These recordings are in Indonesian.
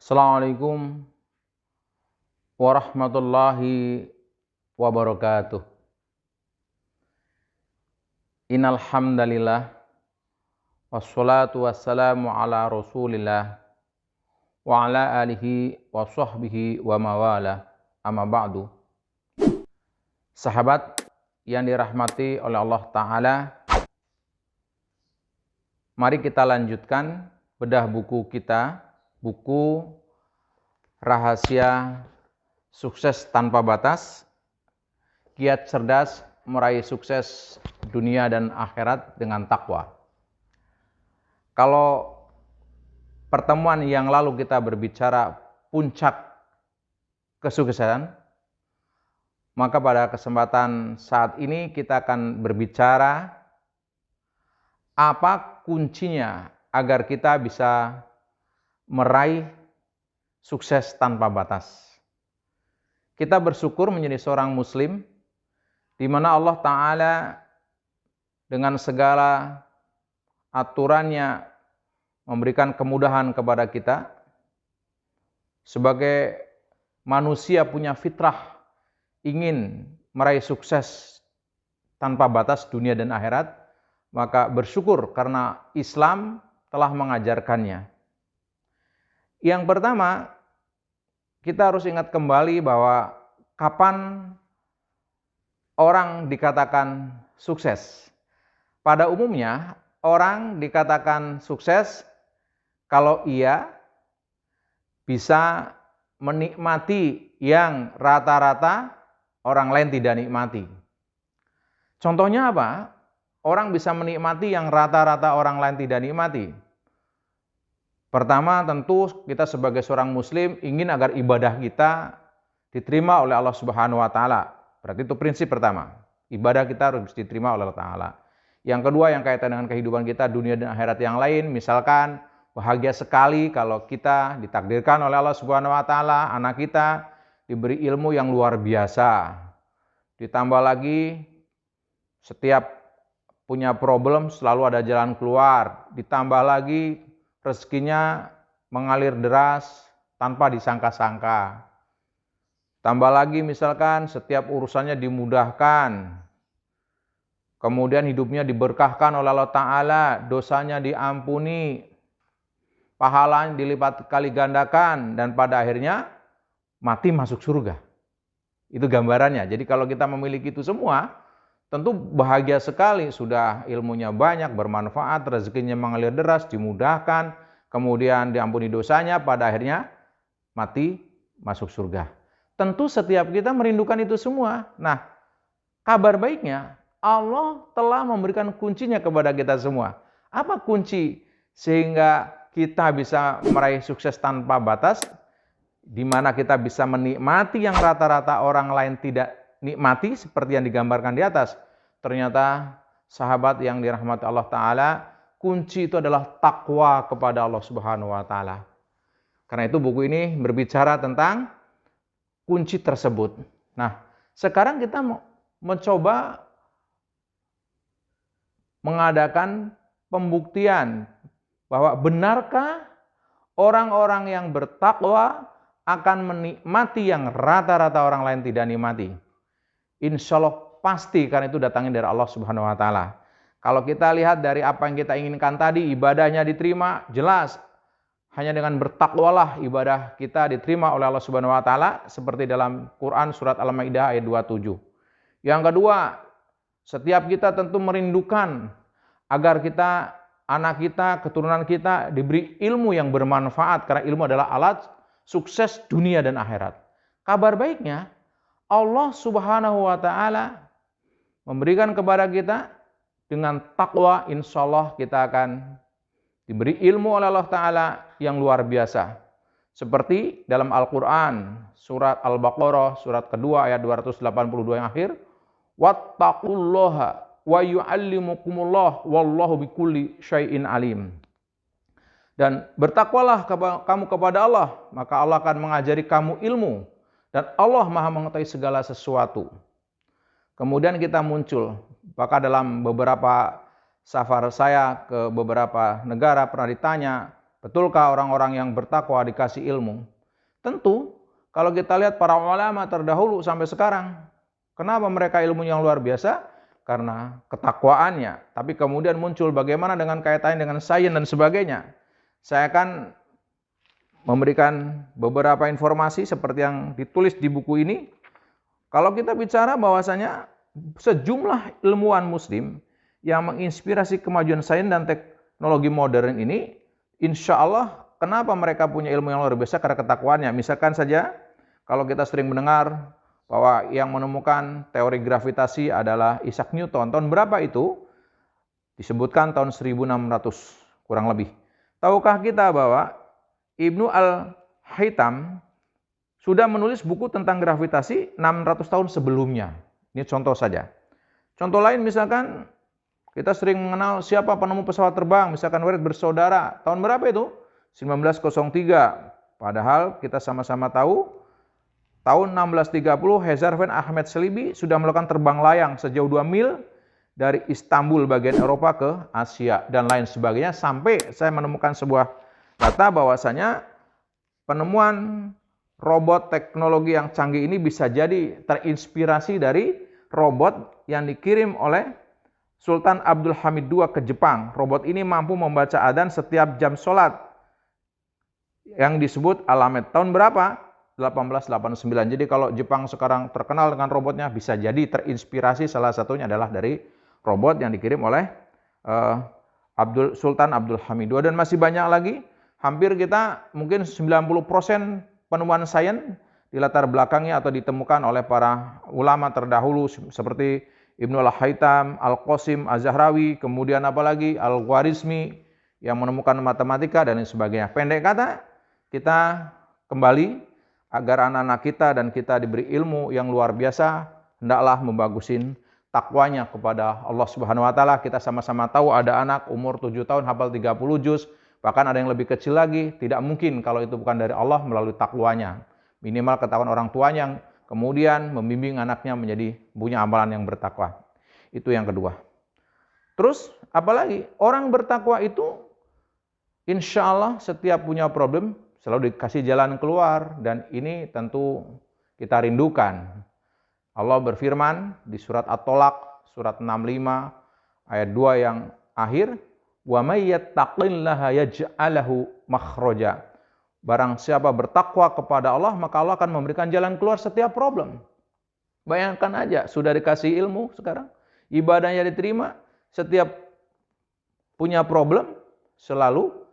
Assalamualaikum warahmatullahi wabarakatuh. Innal hamdalillah wassalatu wassalamu ala Rasulillah wa ala alihi wa sahbihi wa mawala. Amma ba'du. Sahabat yang dirahmati oleh Allah Ta'ala, mari kita lanjutkan bedah buku kita, buku Rahasia Sukses Tanpa Batas, Kiat Cerdas Meraih Sukses Dunia dan Akhirat dengan Takwa. Kalau pertemuan yang lalu kita berbicara puncak kesuksesan, maka pada kesempatan saat ini kita akan berbicara apa kuncinya agar kita bisa meraih sukses tanpa batas. Kita bersyukur menjadi seorang muslim di mana Allah Ta'ala dengan segala aturannya memberikan kemudahan kepada kita. Sebagai manusia punya fitrah ingin meraih sukses tanpa batas dunia dan akhirat, maka bersyukur karena Islam telah mengajarkannya. Yang pertama, kita harus ingat kembali bahwa kapan orang dikatakan sukses. Pada umumnya, orang dikatakan sukses kalau ia bisa menikmati yang rata-rata orang lain tidak nikmati. Contohnya apa? Orang bisa menikmati yang rata-rata orang lain tidak nikmati. Pertama, tentu kita sebagai seorang muslim ingin agar ibadah kita diterima oleh Allah Subhanahu wa taala. Berarti itu prinsip pertama. Ibadah kita harus diterima oleh Allah Ta'ala. Yang kedua, yang kaitan dengan kehidupan kita dunia dan akhirat yang lain, misalkan bahagia sekali kalau kita ditakdirkan oleh Allah Subhanahu wa taala anak kita diberi ilmu yang luar biasa. Ditambah lagi setiap punya problem selalu ada jalan keluar. Ditambah lagi rezekinya mengalir deras tanpa disangka-sangka. Tambah lagi misalkan setiap urusannya dimudahkan. Kemudian hidupnya diberkahkan oleh Allah Ta'ala, dosanya diampuni, pahalanya dilipat kali gandakan, dan pada akhirnya mati masuk surga. Itu gambarannya. Jadi kalau kita memiliki itu semua, tentu bahagia sekali, sudah ilmunya banyak, bermanfaat, rezekinya mengalir deras, dimudahkan, kemudian diampuni dosanya, pada akhirnya mati masuk surga. Tentu setiap kita merindukan itu semua. Nah, kabar baiknya, Allah telah memberikan kuncinya kepada kita semua. Apa kunci sehingga kita bisa meraih sukses tanpa batas, di mana kita bisa menikmati yang rata-rata orang lain tidak nikmati seperti yang digambarkan di atas? Ternyata sahabat yang dirahmati Allah Ta'ala, kunci itu adalah takwa kepada Allah Subhanahu wa taala. Karena itu buku ini berbicara tentang kunci tersebut. Nah, sekarang kita mencoba mengadakan pembuktian bahwa benarkah orang-orang yang bertakwa akan menikmati yang rata-rata orang lain tidak nikmati? Insya Allah pasti, karena itu datangnya dari Allah Subhanahu wa taala. Kalau kita lihat dari apa yang kita inginkan tadi, ibadahnya diterima, jelas hanya dengan bertakwalah ibadah kita diterima oleh Allah Subhanahu wa taala, seperti dalam Quran surat Al-Maidah ayat 27. Yang kedua, setiap kita tentu merindukan agar kita, anak kita, keturunan kita diberi ilmu yang bermanfaat, karena ilmu adalah alat sukses dunia dan akhirat. Kabar baiknya, Allah Subhanahu wa taala memberikan kepada kita dengan takwa, insya Allah kita akan diberi ilmu oleh Allah Ta'ala yang luar biasa. Seperti dalam Al-Quran, surat Al-Baqarah, surat kedua ayat 282 yang akhir, wattaqullaha wa yu'allimukumullah wallahu bikulli syai'in alim. Dan bertakwalah kamu kepada Allah, maka Allah akan mengajari kamu ilmu, dan Allah Maha mengetahui segala sesuatu. Kemudian kita muncul, maka dalam beberapa safar saya ke beberapa negara pernah ditanya Betulkah orang-orang yang bertakwa dikasih ilmu? Tentu, kalau kita lihat para ulama terdahulu sampai sekarang, kenapa mereka ilmunya yang luar biasa? Karena ketakwaannya. Tapi kemudian muncul bagaimana dengan kaitannya dengan sains dan sebagainya. Saya akan memberikan beberapa informasi seperti yang ditulis di buku ini. Kalau kita bicara bahwasanya sejumlah ilmuwan muslim yang menginspirasi kemajuan sains dan teknologi modern ini, insya Allah kenapa mereka punya ilmu yang luar biasa? Karena ketakwaannya. Misalkan saja kalau kita sering mendengar bahwa yang menemukan teori gravitasi adalah Isaac Newton. Tahun berapa itu? Disebutkan tahun 1600 kurang lebih. Tahukah kita bahwa Ibnu Al-Haytham sudah menulis buku tentang gravitasi 600 tahun sebelumnya. Ini contoh saja. Contoh lain misalkan kita sering mengenal siapa penemu pesawat terbang, misalkan Wright bersaudara. Tahun berapa itu? 1903. Padahal kita sama-sama tahu tahun 1630 Hezar van Ahmed Selibi sudah melakukan terbang layang sejauh 2 mil dari Istanbul bagian Eropa ke Asia dan lain sebagainya, sampai saya menemukan sebuah data bahwasanya penemuan robot teknologi yang canggih ini bisa jadi terinspirasi dari robot yang dikirim oleh Sultan Abdul Hamid II ke Jepang. Robot ini mampu membaca adzan setiap jam sholat yang disebut alamet. Tahun berapa? 1889. Jadi kalau Jepang sekarang terkenal dengan robotnya, bisa jadi terinspirasi salah satunya adalah dari robot yang dikirim oleh Sultan Abdul Hamid II. Dan masih banyak lagi, hampir kita mungkin 90% penemuan sains di latar belakangnya atau ditemukan oleh para ulama terdahulu seperti Ibnu Al-Haytham, Al-Qasim, Az-Zahrawi, kemudian apalagi Al-Khwarizmi yang menemukan matematika dan lain sebagainya. Pendek kata, kita kembali agar anak-anak kita dan kita diberi ilmu yang luar biasa, hendaklah membagusin takwanya kepada Allah Subhanahu wa taala. Kita sama-sama tahu ada anak umur 7 tahun hafal 30 juz, bahkan ada yang lebih kecil lagi, tidak mungkin kalau itu bukan dari Allah melalui takwanya. Minimal ketahuan orang tuanya, kemudian membimbing anaknya menjadi punya amalan yang bertakwa. Itu yang kedua. Terus apalagi orang bertakwa itu insya Allah setiap punya problem selalu dikasih jalan keluar, dan ini tentu kita rindukan. Allah berfirman di surat At-Tolaq, surat 65, ayat 2 yang akhir, wa may yattaqillaha yaj'alahu makhraja. Barang siapa bertakwa kepada Allah, maka Allah akan memberikan jalan keluar setiap problem. Bayangkan aja, sudah dikasih ilmu sekarang, ibadahnya diterima, setiap punya problem, selalu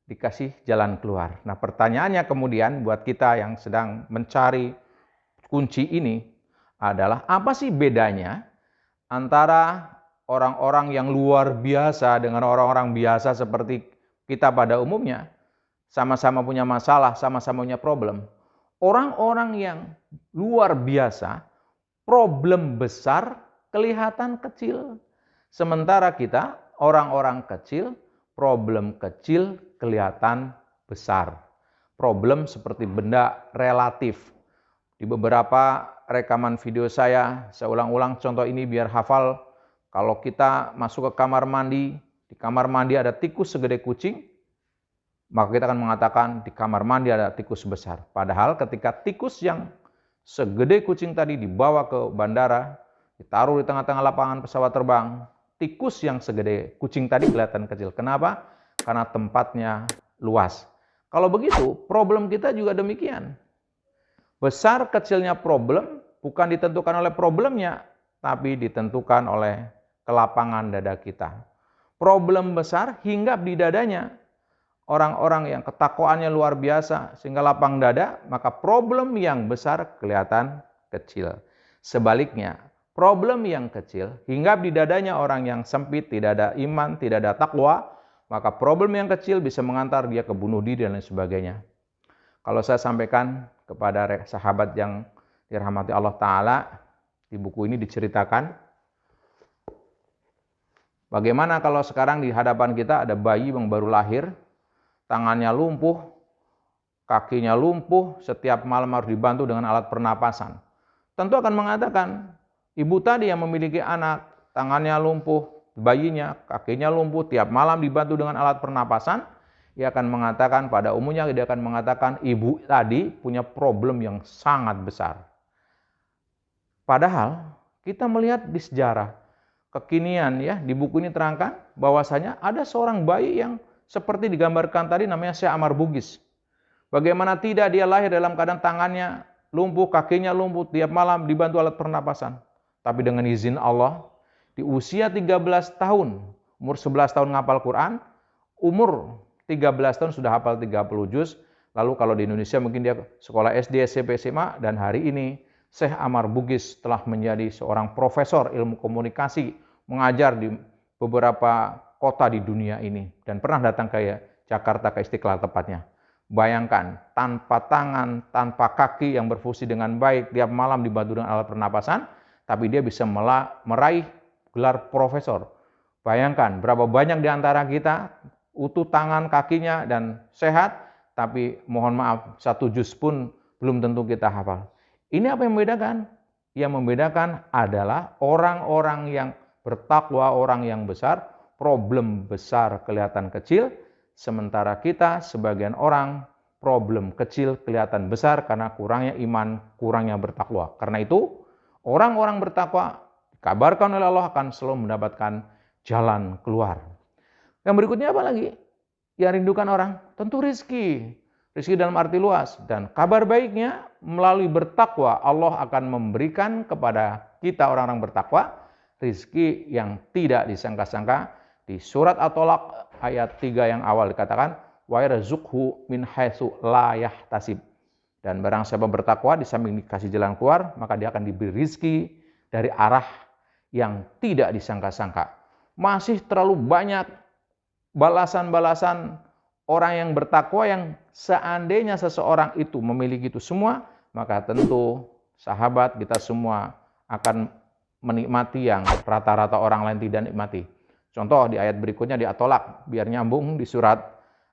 dikasih jalan keluar. Nah, pertanyaannya kemudian buat kita yang sedang mencari kunci ini adalah, apa sih bedanya antara orang-orang yang luar biasa dengan orang-orang biasa seperti kita pada umumnya? Sama-sama punya masalah, sama-sama punya problem. Orang-orang yang luar biasa, problem besar kelihatan kecil. Sementara kita, orang-orang kecil, problem kecil kelihatan besar. Problem seperti benda relatif. Di beberapa rekaman video saya ulang-ulang contoh ini biar hafal. Kalau kita masuk ke kamar mandi, di kamar mandi ada tikus segede kucing, maka kita akan mengatakan di kamar mandi ada tikus besar. Padahal ketika tikus yang segede kucing tadi dibawa ke bandara, ditaruh di tengah-tengah lapangan pesawat terbang, tikus yang segede kucing tadi kelihatan kecil. Kenapa? Karena tempatnya luas. Kalau begitu, problem kita juga demikian. Besar kecilnya problem bukan ditentukan oleh problemnya, tapi ditentukan oleh kelapangan dada kita. Problem besar hinggap di dadanya. Orang-orang yang ketakwaannya luar biasa sehingga lapang dada, maka problem yang besar kelihatan kecil. Sebaliknya, problem yang kecil hinggap di dadanya orang yang sempit, tidak ada iman, tidak ada takwa, maka problem yang kecil bisa mengantar dia ke bunuh diri dan lain sebagainya. Kalau saya sampaikan kepada sahabat yang dirahmati Allah Ta'ala, di buku ini diceritakan, bagaimana kalau sekarang di hadapan kita ada bayi yang baru lahir, tangannya lumpuh, kakinya lumpuh, setiap malam harus dibantu dengan alat pernapasan. Tentu akan mengatakan, ibu tadi yang memiliki anak, tangannya lumpuh, bayinya, kakinya lumpuh, tiap malam dibantu dengan alat pernapasan, dia akan mengatakan, pada umumnya dia akan mengatakan ibu tadi punya problem yang sangat besar. Padahal kita melihat di sejarah kekinian ya, di buku ini terangkan bahwasanya ada seorang bayi yang seperti digambarkan tadi namanya Syekh Ammar Bugis. Bagaimana tidak, dia lahir dalam keadaan tangannya lumpuh, kakinya lumpuh, tiap malam dibantu alat pernapasan. Tapi dengan izin Allah, di usia 13 tahun, umur 11 tahun ngapal Quran, umur 13 tahun sudah hafal 30 juz. Lalu kalau di Indonesia mungkin dia sekolah SD, SMP, SMA, dan hari ini Syekh Ammar Bugis telah menjadi seorang profesor ilmu komunikasi, mengajar di beberapa kota di dunia ini, dan pernah datang ke Jakarta, ke Istiqlal tepatnya. Bayangkan, tanpa tangan, tanpa kaki yang berfungsi dengan baik, tiap malam dibantu dengan alat pernapasan, tapi dia bisa meraih gelar profesor. Bayangkan, berapa banyak di antara kita utuh tangan, kakinya, dan sehat, tapi mohon maaf, 1 juz pun belum tentu kita hafal. Ini apa yang membedakan? Yang membedakan adalah orang-orang yang bertakwa, orang yang besar, problem besar kelihatan kecil, sementara kita sebagian orang problem kecil kelihatan besar karena kurangnya iman, kurangnya bertakwa. Karena itu, orang-orang bertakwa dikabarkan oleh Allah akan selalu mendapatkan jalan keluar. Yang berikutnya apa lagi? Yang rindukan orang, tentu rizki. Rizki dalam arti luas. Dan kabar baiknya, melalui bertakwa, Allah akan memberikan kepada kita orang-orang bertakwa, rizki yang tidak disangka-sangka. Di surat At-Tolaq ayat 3 yang awal dikatakan, wa yarzuqhu min haitsu la yahtasib. Dan barang siapa bertakwa, di samping dikasih jalan keluar, maka dia akan diberi rizki dari arah yang tidak disangka-sangka. Masih terlalu banyak balasan-balasan orang yang bertakwa yang seandainya seseorang itu memiliki itu semua, maka tentu sahabat kita semua akan menikmati yang rata-rata orang lain tidak nikmati. Contoh di ayat berikutnya di At-Tolaq, biar nyambung di surat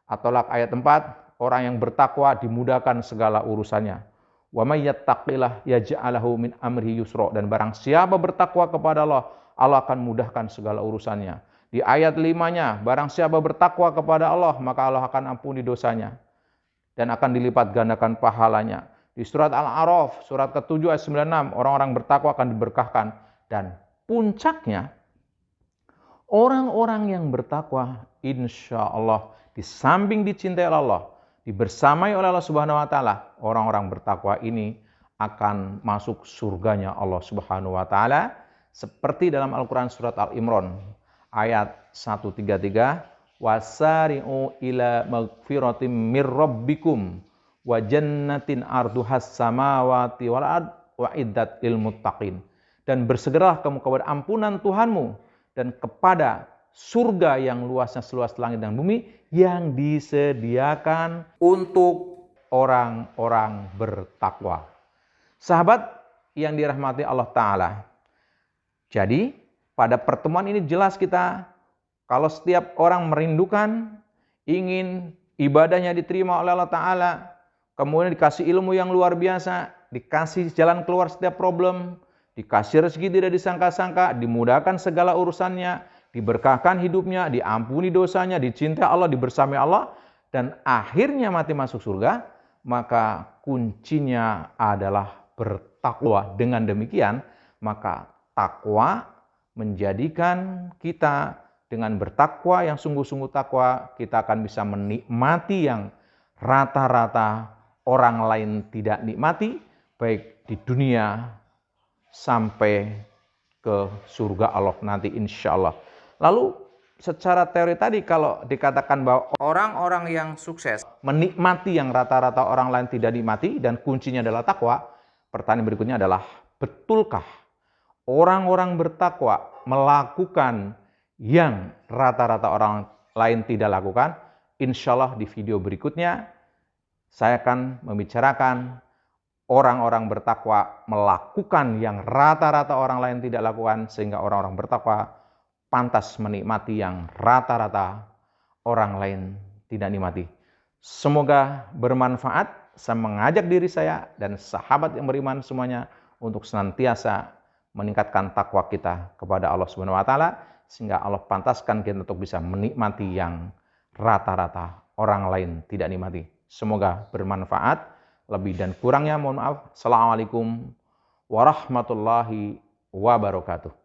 At-Tolaq ayat 4, orang yang bertakwa dimudahkan segala urusannya. Wa may yattaqillah yaj'alahu min amrihi yusra, dan barang siapa bertakwa kepada Allah, Allah akan mudahkan segala urusannya. Di ayat 5-nya, barang siapa bertakwa kepada Allah, maka Allah akan ampuni dosanya dan akan dilipat gandakan pahalanya. Di surat Al-A'raf, surat ke-7 ayat 96, orang-orang bertakwa akan diberkahkan. Dan puncaknya, orang-orang yang bertakwa, insya Allah, di samping dicintai oleh Allah, dibersamai oleh Allah Subhanahu wa Ta'ala, orang-orang bertakwa ini akan masuk surganya Allah Subhanahu wa Ta'ala, seperti dalam Al-Quran surat Al-Imran ayat 133, wasari'u ila magfiratim mir rabbikum wa jannatin arduhas samawati wal ard wa iddat lil muttaqin. Dan bersegeralah kamu kepada ampunan Tuhanmu dan kepada surga yang luasnya seluas langit dan bumi yang disediakan untuk orang-orang bertakwa. Sahabat yang dirahmati Allah Ta'ala. Jadi, pada pertemuan ini jelas kita, kalau setiap orang merindukan, ingin ibadahnya diterima oleh Allah Ta'ala, kemudian dikasih ilmu yang luar biasa, dikasih jalan keluar setiap problem, dikasih rezeki tidak disangka-sangka, dimudahkan segala urusannya, diberkahkan hidupnya, diampuni dosanya, dicintai Allah, dibersamai Allah, dan akhirnya mati masuk surga, maka kuncinya adalah bertakwa. Dengan demikian, maka takwa menjadikan kita dengan bertakwa yang sungguh-sungguh takwa, kita akan bisa menikmati yang rata-rata orang lain tidak nikmati, baik di dunia sampai ke surga Allah nanti insya Allah. Lalu secara teori tadi kalau dikatakan bahwa orang-orang yang sukses menikmati yang rata-rata orang lain tidak nikmati dan kuncinya adalah takwa, pertanyaan berikutnya adalah betulkah orang-orang bertakwa melakukan yang rata-rata orang lain tidak lakukan? Insya Allah di video berikutnya saya akan membicarakan orang-orang bertakwa melakukan yang rata-rata orang lain tidak lakukan, sehingga orang-orang bertakwa pantas menikmati yang rata-rata orang lain tidak nikmati. Semoga bermanfaat. Saya mengajak diri saya dan sahabat yang beriman semuanya untuk senantiasa meningkatkan takwa kita kepada Allah Subhanahu wa Ta'ala, sehingga Allah pantaskan kita untuk bisa menikmati yang rata-rata orang lain tidak nikmati. Semoga bermanfaat. Lebih dan kurangnya mohon maaf. Assalamualaikum warahmatullahi wabarakatuh.